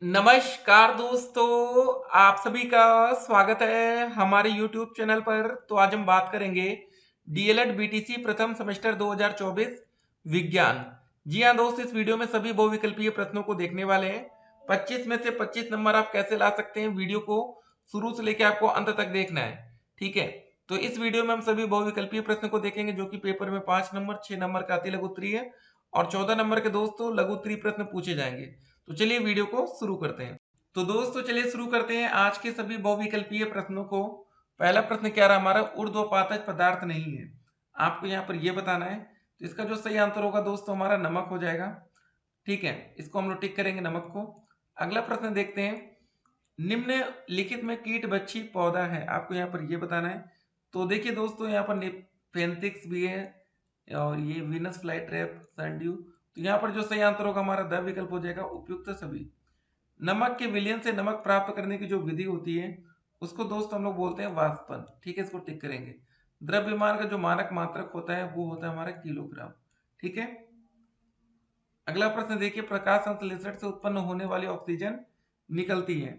नमस्कार दोस्तों, आप सभी का स्वागत है हमारे YouTube चैनल पर। तो आज हम बात करेंगे डीएलएड बीटीसी प्रथम सेमेस्टर 2024 विज्ञान। जी हाँ दोस्त, इस वीडियो में सभी बहुविकल्पीय प्रश्नों को देखने वाले हैं। 25 में से 25 नंबर आप कैसे ला सकते हैं, वीडियो को शुरू से लेकर आपको अंत तक देखना है। ठीक है, तो इस वीडियो में हम सभी बहुविकल्पीय प्रश्न को देखेंगे जो कि पेपर में 5 नंबर, 6 नंबर का अति लघु उत्तरीय है और 14 नंबर के दोस्तों लघु उत्तरीय प्रश्न पूछे जाएंगे। तो चलिए वीडियो को शुरू करते हैं। तो दोस्तों चलिए शुरू करते हैं आज के सभी बहुविकल्पीय प्रश्नों को। पहला प्रश्न क्या रहा हमारा, ऊर्ध्वपातज पदार्थ नहीं है। आपको यहाँ पर यह बताना है। तो इसका जो सही आंसर होगा दोस्तों हमारा नमक हो जाएगा। ठीक है, इसको हम लोग टिक करेंगे नमक को। अगला प्रश्न देखते हैं, निम्नलिखित में कीट बच्छी पौधा है। आपको यहाँ पर यह बताना है। तो देखिए दोस्तों, यहाँ पर फेंथिक्स भी है और ये वीनस फ्लाई ट्रैप, सनड्यू। तो यहाँ पर जो सही आंसर होगा हमारा द विकल्प हो जाएगा, उपयुक्त सभी। नमक के विलयन से नमक प्राप्त करने की जो विधि होती है उसको दोस्त हम लोग बोलते हैं वाष्पन। ठीक है, इसको टिक करेंगे। द्रव्यमान का जो मानक मात्रक होता है वो होता है हमारा किलोग्राम। ठीक है, अगला प्रश्न देखिए, प्रकाश संश्लेषण से उत्पन्न होने वाली ऑक्सीजन निकलती है।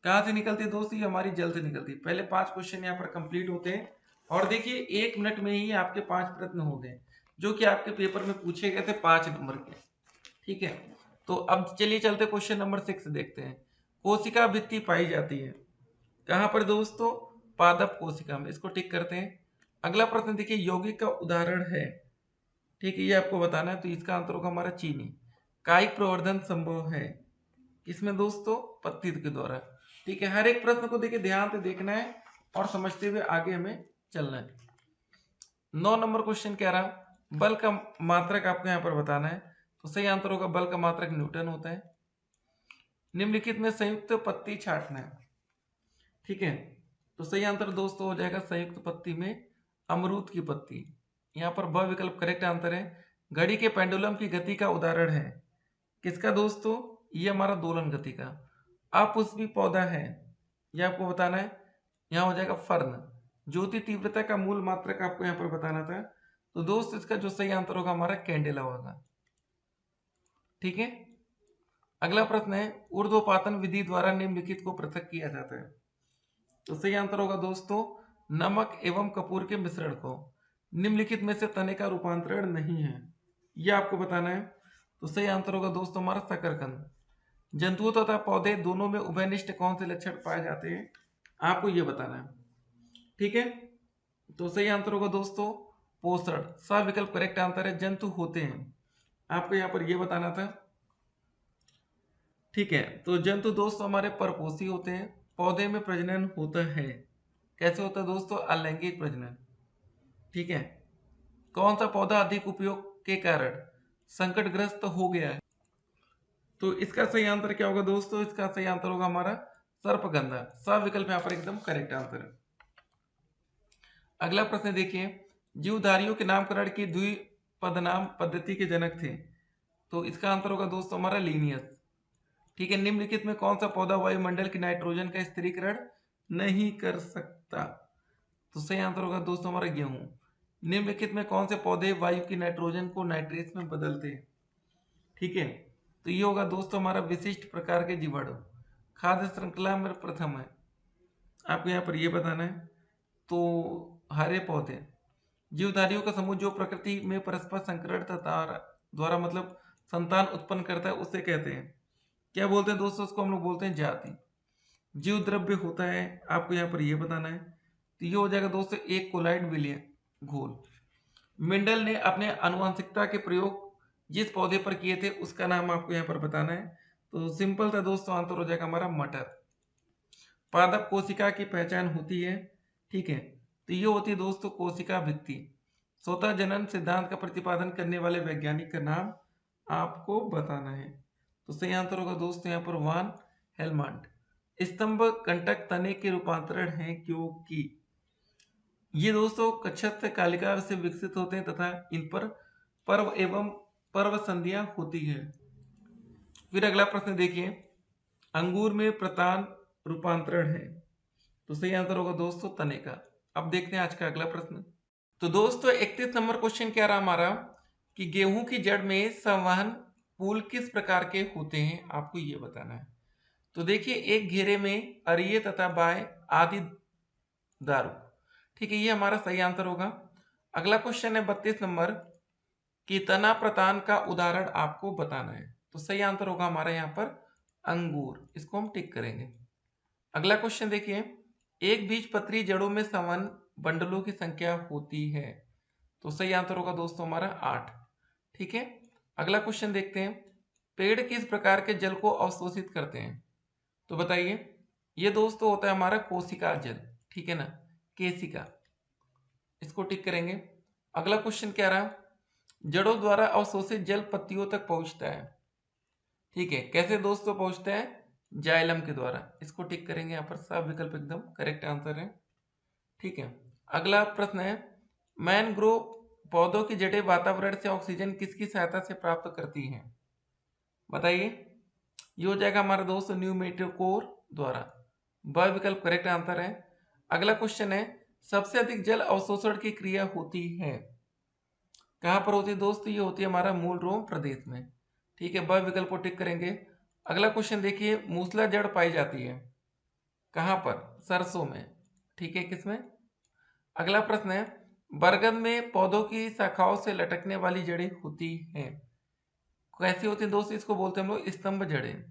कहां से निकलती है दोस्त? ये हमारी जल से निकलती है। पहले 5 क्वेश्चन यहाँ पर कंप्लीट होते हैं और देखिए 1 मिनट में ही आपके 5 प्रश्न हो गए जो कि आपके पेपर में पूछे गए थे 5 नंबर के। ठीक है, तो अब चलिए चलते क्वेश्चन नंबर 6 देखते हैं। कोशिका भित्ति पाई जाती है कहां पर दोस्तों? पादप कोशिका में। इसको टिक करते हैं। अगला प्रश्न देखिए, यौगिक का उदाहरण है। ठीक है, ये आपको बताना है। तो इसका आंसर होगा हमारा चीनी। कायिक प्रवर्धन संभव है किसमें दोस्तों? पत्ती के द्वारा। ठीक है, हर एक प्रश्न को देखिए ध्यान से देखना है और समझते हुए आगे हमें चलना है। 9 नंबर क्वेश्चन क्या रहा, बल का मात्रक आपको यहाँ पर बताना है। तो सही आंसर होगा बल का मात्रक न्यूटन होता है। निम्नलिखित में संयुक्त पत्ती छांटना है। ठीक है, तो सही आंसर दोस्तों हो जाएगा संयुक्त पत्ती में अमरूद की पत्ती। यहाँ पर ब विकल्प करेक्ट आंसर है। घड़ी के पेंडुलम की गति का उदाहरण है किसका दोस्तों? ये हमारा दोलन गति का। अपुष्पी पौधा है, ये आपको बताना है। यहाँ हो जाएगा फर्न। ज्योति तीव्रता का मूल मात्रक आपको यहाँ पर बताना था। तो दोस्त इसका जो सही आंसर होगा हमारा कैंडेला होगा। ठीक है, अगला प्रश्न है, ऊर्ध्वपातन विधि द्वारा निम्नलिखित को पृथक किया जाता है। तो सही आंसर होगा दोस्तों नमक एवं कपूर के मिश्रण को। निम्नलिखित में से तने का रूपांतरण नहीं है, यह आपको बताना है। तो सही आंसर होगा दोस्तों हमारा शकरकंद। जंतुओं तथा पौधे दोनों में उभयनिष्ठ कौन से लक्षण पाए जाते हैं, आपको यह बताना है। ठीक है, तो सही आंसर होगा दोस्तों पोषण। सा विकल्प करेक्ट आंसर है, जंतु होते हैं। आपको यहां पर यह बताना था। ठीक है, तो जंतु दोस्तों हमारे परपोषी होते हैं। पौधे में प्रजनन होता है, कैसे होता है दोस्तों? अलैंगिक प्रजनन। ठीक है, कौन सा पौधा अधिक उपयोग के कारण संकटग्रस्त हो गया है? तो इसका सही आंसर क्या होगा दोस्तों? इसका सही आंसर होगा हमारा सर्पगंधा। सब विकल्प यहाँ पर एकदम करेक्ट आंसर है। अगला प्रश्न देखिए, जीवधारियों के नामकरण की द्विपदनाम पद्धति के जनक थे। तो इसका आंसर होगा दोस्तों हमारा लीनियस। ठीक है, निम्नलिखित में कौन सा पौधा वायुमंडल की नाइट्रोजन का स्थिरीकरण नहीं कर सकता? तो सही आंसर होगा दोस्तों हमारा गेहूं। निम्नलिखित में कौन से पौधे वायु की नाइट्रोजन को नाइट्रेट में बदलते हैं? ठीक है, तो ये होगा दोस्तों हमारा विशिष्ट प्रकार के जीवाणु। खाद्य श्रृंखला में प्रथम है, आपको यहाँ पर ये बताना है। तो हरे पौधे, जीवधारियों का समूह जो प्रकृति में परस्पर संकरण तथा द्वारा मतलब संतान उत्पन्न करता है उसे कहते हैं, क्या बोलते हैं दोस्तों? उसको हम लोग बोलते हैं जाति। जीव द्रव्य होता है, आपको यहाँ पर ये बताना है। तो ये हो जाएगा दोस्तों एक कोलाइड विलयन घोल। मेंडल ने अपने आनुवंशिकता के प्रयोग जिस पौधे पर किए थे उसका नाम आपको यहाँ पर बताना है। तो सिंपल था दोस्तों, आंसर हो जाएगा हमारा मटर। पादप कोशिका की पहचान होती है। ठीक है, तो ये होती है दोस्तों कोशिका भित्ति। स्वतः जनन सिद्धांत का प्रतिपादन करने वाले वैज्ञानिक का नाम आपको बताना है। तो सही आंसर होगा दोस्तों यहाँ पर वान हेलमंट। स्तंभ कंटक तने के रूपांतरण है क्योंकि ये दोस्तों कक्षत कालिका से विकसित होते हैं तथा इन पर पर्व एवं पर्व संधियां होती है। फिर अगला प्रश्न देखिए, अंगूर में प्रतान रूपांतरण है। तो सही आंसर होगा दोस्तों तने का। अब देखते हैं आज का अगला प्रश्न। तो दोस्तों 31 नंबर क्वेश्चन क्या रहा हमारा कि गेहूं की जड़ में संवहन पुल किस प्रकार के होते हैं, आपको ये बताना है। तो देखिए एक घेरे में अरिये तथा बाय आदि दारू। ठीक है, ये हमारा सही आंसर होगा। अगला क्वेश्चन है 32 नंबर कि तना प्रतान का उदाहरण आपको बताना है। तो सही आंसर होगा हमारा यहाँ पर अंगूर, इसको हम टिक करेंगे। अगला क्वेश्चन देखिए, एक बीजपत्री जड़ों में सवन बंडलों की संख्या होती है। तो सही आंसर होगा दोस्तों हमारा 8। ठीक है, अगला क्वेश्चन देखते हैं, पेड़ किस प्रकार के जल को अवशोषित करते हैं। तो बताइए, ये दोस्तों होता है हमारा कोशिका जल। ठीक है ना, केशिका, इसको टिक करेंगे। अगला क्वेश्चन क्या रहा, जड़ों द्वारा अवशोषित जल पत्तियों तक पहुंचता है। ठीक है, कैसे दोस्तों पहुंचता है, जाइलम के द्वारा, इसको टिक करेंगे। यहाँ पर सब विकल्प एकदम करेक्ट आंसर है। ठीक है, अगला प्रश्न है, मैनग्रोव पौधों की जड़ें वातावरण से ऑक्सीजन किसकी सहायता से प्राप्त करती हैं। बताइए, ये हो जाएगा हमारा दोस्त न्यूमेटोकोर द्वारा। ब विकल्प करेक्ट आंसर है। अगला क्वेश्चन है, सबसे अधिक जल अवशोषण की क्रिया होती है, कहां पर होती है दोस्त, ये होती है हमारा मूल रोम प्रदेश में। ठीक है, ब विकल्प को टिक करेंगे। अगला क्वेश्चन देखिए, मूसला जड़ पाई जाती है कहां पर, सरसों में। ठीक है, किसमें। अगला प्रश्न है, बरगद में पौधों की शाखाओं से लटकने वाली जड़ें होती हैं, कैसी होती है दोस्त, इसको बोलते हैं हम लोग स्तंभ जड़ें।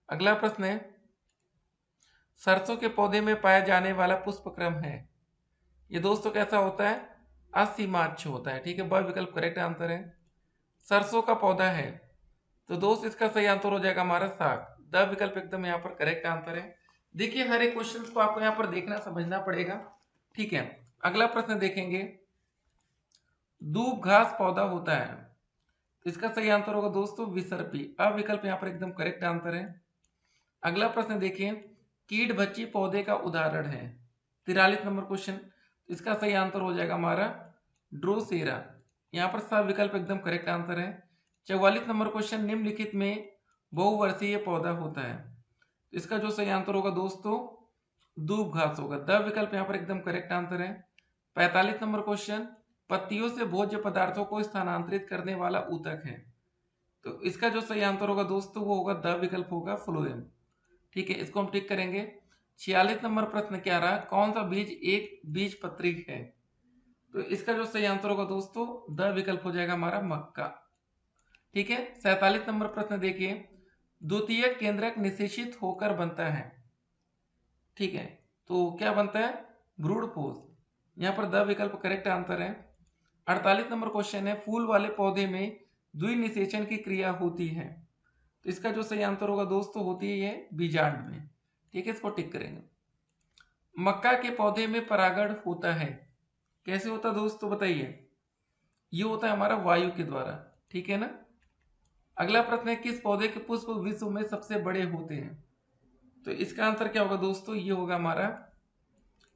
अगला प्रश्न है, सरसों के पौधे में पाया जाने वाला पुष्पक्रम है, ये दोस्तों कैसा होता है, असीमाक्ष होता है। ठीक है, ब विकल्प करेक्ट आंसर है। सरसों का पौधा है, तो दोस्त इसका सही आंसर हो जाएगा हमारा साग। द विकल्प एकदम यहाँ पर करेक्ट आंसर है। देखिए हर एक क्वेश्चन को आपको यहाँ पर देखना समझना पड़ेगा। ठीक है, अगला प्रश्न देखेंगे, दूब घास पौधा होता है, तो इसका सही आंसर होगा दोस्तों विसर्पी। अब विकल्प यहाँ पर एकदम करेक्ट आंसर है। अगला प्रश्न देखिए, कीट भच्ची पौधे का उदाहरण है, 43 नंबर क्वेश्चन। इसका सही आंसर हो जाएगा हमारा ड्रोसेरा। यहाँ पर सब विकल्प एकदम करेक्ट आंसर है। 44 नंबर क्वेश्चन, निम्नलिखित में बहुवर्षीय पौधा होता है, इसका जो सही आंसर होगा दोस्तों दूब घास होगा। द विकल्प यहाँ पर एकदम करेक्ट आंसर है। 45 नंबर क्वेश्चन, पत्तियों से भोज्य पदार्थों को स्थानांतरित करने वाला ऊतक है, तो इसका जो सही आंसर होगा दोस्तों वो होगा द विकल्प होगा फ्लोएम। ठीक है, इसको हम टिक करेंगे। 46 नंबर प्रश्न क्या रहा, कौन सा बीज एक बीज पत्री है, तो इसका जो सही आंसर होगा दोस्तों द विकल्प हो जाएगा हमारा मक्का। ठीक है, 47 नंबर प्रश्न देखिए, द्वितीय केंद्रक निषेचित होकर बनता है। ठीक है, तो क्या बनता है, भ्रूणपोष। यहाँ पर द विकल्प करेक्ट आंसर है। 48 नंबर क्वेश्चन है, फूल वाले पौधे में द्विनिषेचन की क्रिया होती है, तो इसका जो सही आंसर होगा दोस्तों होती है ये बीजांड में। ठीक है, इसको टिक करेंगे। मक्का के पौधे में परागण होता है, कैसे होता है दोस्तों बताइए, ये होता है हमारा वायु के द्वारा। ठीक है ना। अगला प्रश्न है, किस पौधे के पुष्प विश्व में सबसे बड़े होते हैं, तो इसका आंसर क्या होगा दोस्तों, ये होगा हमारा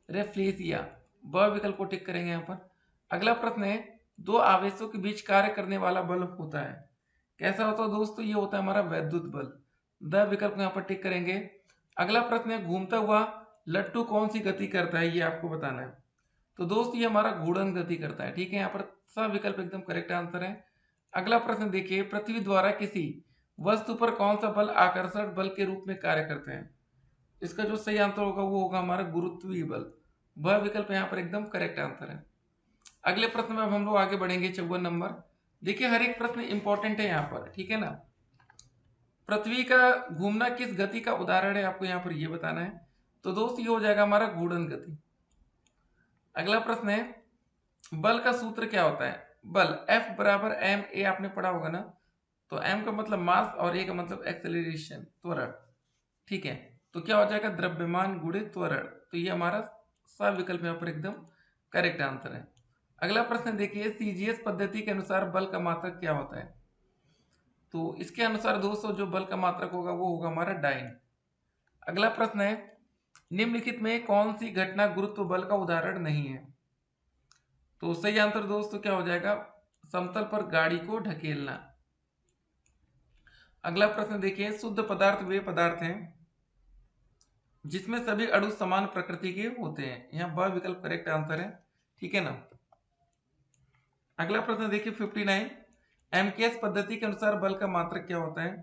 रेफ्लेसिया। ब विकल्प को टिक करेंगे यहाँ पर। अगला प्रश्न है, दो आवेशों के बीच कार्य करने वाला बल होता है, कैसा होता है दोस्तों, ये होता है हमारा वैद्युत बल। द विकल्प यहाँ पर टिक करेंगे। अगला प्रश्न है, घूमता हुआ लट्टू कौन सी गति करता है, ये आपको बताना है, तो दोस्त ये हमारा घूर्णन गति करता है। ठीक है, यहाँ पर सब विकल्प एकदम करेक्ट आंसर है। अगला प्रश्न देखिए, पृथ्वी द्वारा किसी वस्तु पर कौन सा बल आकर्षण बल के रूप में कार्य करते हैं, इसका जो सही आंसर होगा वो होगा हमारा गुरुत्वीय बल। वह विकल्प यहाँ पर एकदम करेक्ट आंसर है। अगले प्रश्न में अब हम लोग आगे बढ़ेंगे 54 नंबर। देखिए हर एक प्रश्न इंपॉर्टेंट है यहाँ पर। ठीक है ना, पृथ्वी का घूमना किस गति का उदाहरण है, आपको यहाँ पर ये बताना है, तो दोस्त ये हो जाएगा हमारा घूर्णन गति। अगला प्रश्न है, बल का सूत्र क्या होता है, बल F बराबर एम ए आपने पढ़ा होगा ना, तो एम का मतलब मास और ए का मतलब एक्सेलरेशन, त्वरण। ठीक है, तो क्या हो जाएगा द्रव्यमान गुणित त्वरण, तो ये हमारा सब विकल्प यहाँ पर एकदम करेक्ट आंसर है। अगला प्रश्न देखिए, सीजीएस पद्धति के अनुसार बल का मात्रक क्या होता है, तो इसके अनुसार दोस्तों जो बल का मात्रक होगा वो होगा हमारा डाइन। अगला प्रश्न है, निम्नलिखित में कौन सी घटना गुरुत्व बल का उदाहरण नहीं है, तो सही आंसर दोस्तों क्या हो जाएगा, समतल पर गाड़ी को ढकेलना। अगला प्रश्न देखिए, शुद्ध पदार्थ वे पदार्थ हैं जिसमें सभी अणु समान प्रकृति के होते हैं, यहाँ ब विकल्प करेक्ट आंसर है। ठीक है ना। अगला प्रश्न देखिए 59, एमकेएस पद्धति के अनुसार बल का मात्रक क्या होता है,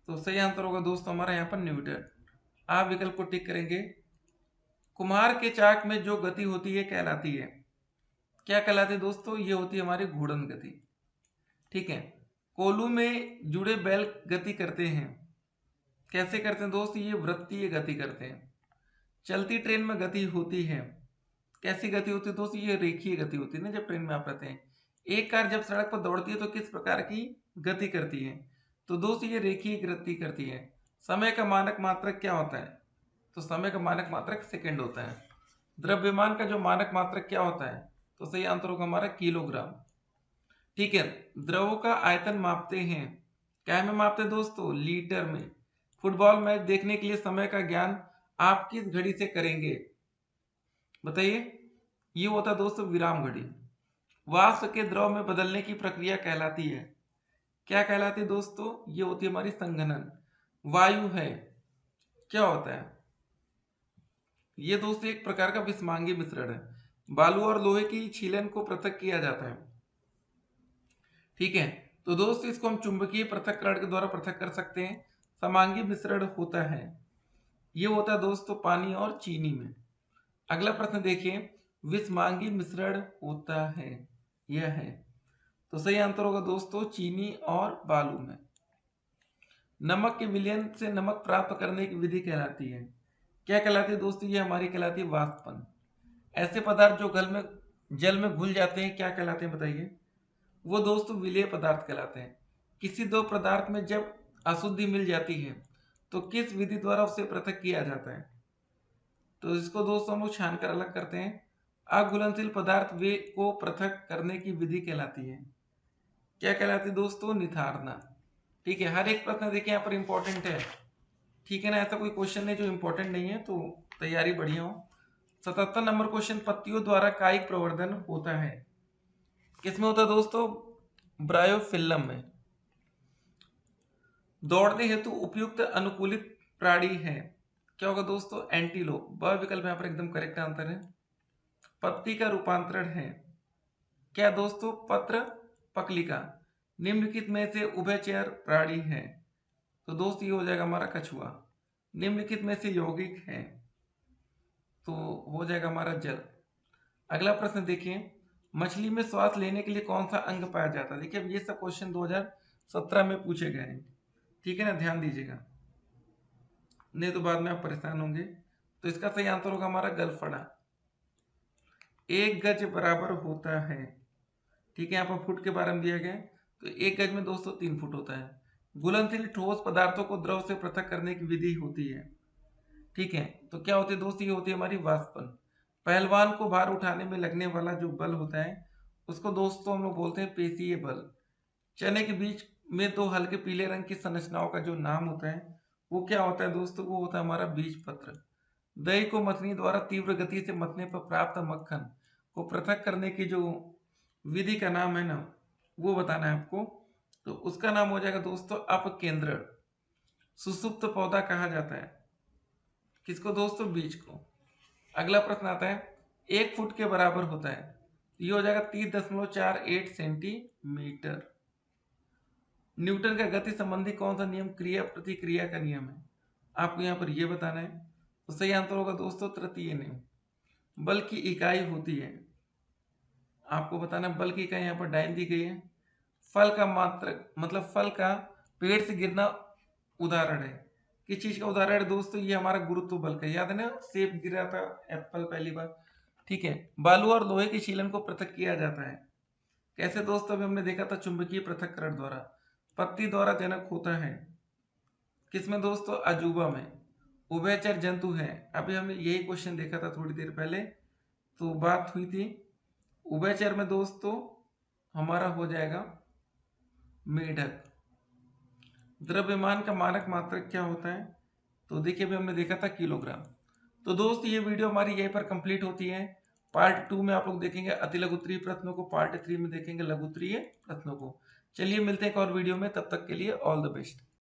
तो सही आंसर होगा दोस्तों हमारा यहाँ पर न्यूटन। आप विकल्प को टिक करेंगे। कुम्हार के चाक में जो गति होती है कहलाती है, क्या कहलाती है दोस्तों? ये होती है हमारी घूर्णन गति। ठीक है। कोल्हू में जुड़े बैल गति करते हैं, कैसे करते हैं दोस्त? ये वृत्तीय गति करते हैं। चलती ट्रेन में गति होती है, कैसी गति होती है दोस्त? ये रेखीय गति होती है ना, जब ट्रेन में आप रहते हैं। एक कार जब सड़क पर दौड़ती है तो किस प्रकार की गति करती है? तो दोस्त ये रेखीय गति करती है। समय का मानक मात्रक क्या होता है? तो समय का मानक मात्रक सेकंड होता है। द्रव्यमान का जो मानक मात्रक क्या होता है? तो सही आंसर होगा हमारा किलोग्राम। ठीक है। द्रवों का आयतन मापते हैं, क्या में मापते हैं दोस्तों? लीटर में। फुटबॉल मैच देखने के लिए समय का ज्ञान आप किस घड़ी से करेंगे? बताइए। ये होता है दोस्तों विराम घड़ी। वाष्प के द्रव में बदलने की प्रक्रिया कहलाती है, क्या कहलाती है दोस्तों? ये होती है हमारी संघनन। वायु है, क्या होता है? ये दोस्तों एक प्रकार का विषमांगी मिश्रण है। बालू और लोहे की छीलन को पृथक किया जाता है। ठीक है। तो दोस्तों इसको हम चुंबकीय पृथक्करण के द्वारा पृथक कर सकते हैं। समांगी मिश्रण होता है, ये होता है दोस्तों पानी और चीनी में। अगला प्रश्न देखिए, विषमांगी मिश्रण होता है, यह है। तो सही आंसर होगा दोस्तों चीनी और बालू में। नमक के विलयन से नमक प्राप्त करने की विधि कहलाती है, क्या कहलाती है दोस्तों? ये हमारी कहलाती है वाष्पन। ऐसे पदार्थ जो जल में घुल जाते हैं क्या कहलाते हैं बताइए? वो दोस्तों विलेय पदार्थ कहलाते हैं। किसी दो पदार्थ में जब अशुद्धि मिल जाती है तो किस विधि द्वारा उसे पृथक किया जाता है? तो इसको दोस्तों हम लोग छान कर अलग करते हैं। अघुलनशील पदार्थ वे को पृथक करने की विधि कहलाती है, क्या कहलाती है दोस्तों? निथारना। ठीक है। हर एक प्रश्न देखिए यहाँ पर इंपॉर्टेंट है, ठीक है ना? ऐसा कोई क्वेश्चन नहीं जो इंपॉर्टेंट नहीं है, तो तैयारी बढ़िया हो। 77 नंबर क्वेश्चन, पत्तियों द्वारा कायिक प्रवर्धन होता है, किसमें होता है दोस्तों? ब्रायोफिल्म में। दौड़ने हेतु उपयुक्त अनुकूलित प्राणी है, क्या होगा दोस्तों? एंटीलोप। ब विकल्प यहाँ पर एकदम करेक्ट आंसर है। पत्ती का रूपांतरण है, क्या दोस्तों? पत्र पकलिका। निम्नलिखित में से उभयचर प्राणी है, तो दोस्त ये हो जाएगा हमारा कछुआ। निम्नलिखित में से यौगिक है, तो हो जाएगा हमारा जल। अगला प्रश्न देखिए, मछली में श्वास लेने के लिए कौन सा अंग पाया जाता है? देखिए अब ये सब क्वेश्चन 2017 में पूछे गए हैं, ठीक है ना? ध्यान दीजिएगा, नहीं तो बाद में आप परेशान होंगे। तो इसका सही आंसर होगा हमारा गलफड़ा। 1 गज बराबर होता है, ठीक है? यहाँ पर फुट के बारे में दिया गया है, तो 1 गज में दोस्तों 3 फुट होता है। घुलनशील ठोस पदार्थों को द्रव से पृथक करने की विधि होती है, ठीक है? तो क्या होती है दोस्तों? ये होती है हमारी वाष्पन। पहलवान को भार उठाने में लगने वाला जो बल होता है उसको दोस्तों हम लोग बोलते हैं पेशीय बल। चने के बीच में 2 हल्के पीले रंग की संरचनाओं का जो नाम होता है वो क्या होता है दोस्तों? वो होता है हमारा बीज पत्र। दही को मथनी द्वारा तीव्र गति से मथने पर प्राप्त मक्खन को पृथक करने की जो विधि का नाम है ना, वो बताना है आपको। तो उसका नाम हो जाएगा दोस्तों अपकेंद्रण। सुसुप्त पौधा कहा जाता है, किसको दोस्तों? बीज को। अगला प्रश्न आता है, 1 फुट के बराबर होता है, ये हो जाएगा 30.48 सेंटीमीटर। न्यूटन का गति संबंधी कौन सा नियम क्रिया प्रतिक्रिया का नियम है? आपको यहाँ पर यह बताना है। तो सही आंसर होगा दोस्तों तृतीय नियम। बल की इकाई होती है, आपको बताना बल की इकाई यहाँ पर डाइन दी गई है। फल का मात्रक मतलब फल का पेड़ से गिरना उदाहरण है, किस चीज का उदाहरण है दोस्तों? ये हमारा गुरुत्व बल का, याद है ना? सेब गिरा था एप्पल पहली बार, ठीक है? बालू और लोहे की छीलन को पृथक किया जाता है, कैसे दोस्तों? अभी हमने देखा था चुंबकीय पृथक्करण द्वारा। पत्ती द्वारा जनक होता है, किसमें दोस्तों? अजूबा में। उभयचर जंतु है, अभी हमने यही क्वेश्चन देखा था थोड़ी देर पहले, तो बात हुई थी। उभयचर में दोस्तों हमारा हो जाएगा मेढक। द्रव्यमान का मानक मात्रक क्या होता है? तो देखिए अभी हमने देखा था किलोग्राम। तो दोस्त ये वीडियो हमारी यहीं पर कंप्लीट होती है। पार्ट 2 में आप लोग देखेंगे अति लघुत्तरीय प्रश्नों को, पार्ट 3 में देखेंगे लघुत्तरीय प्रश्नों को। चलिए मिलते हैं एक और वीडियो में, तब तक के लिए ऑल द बेस्ट।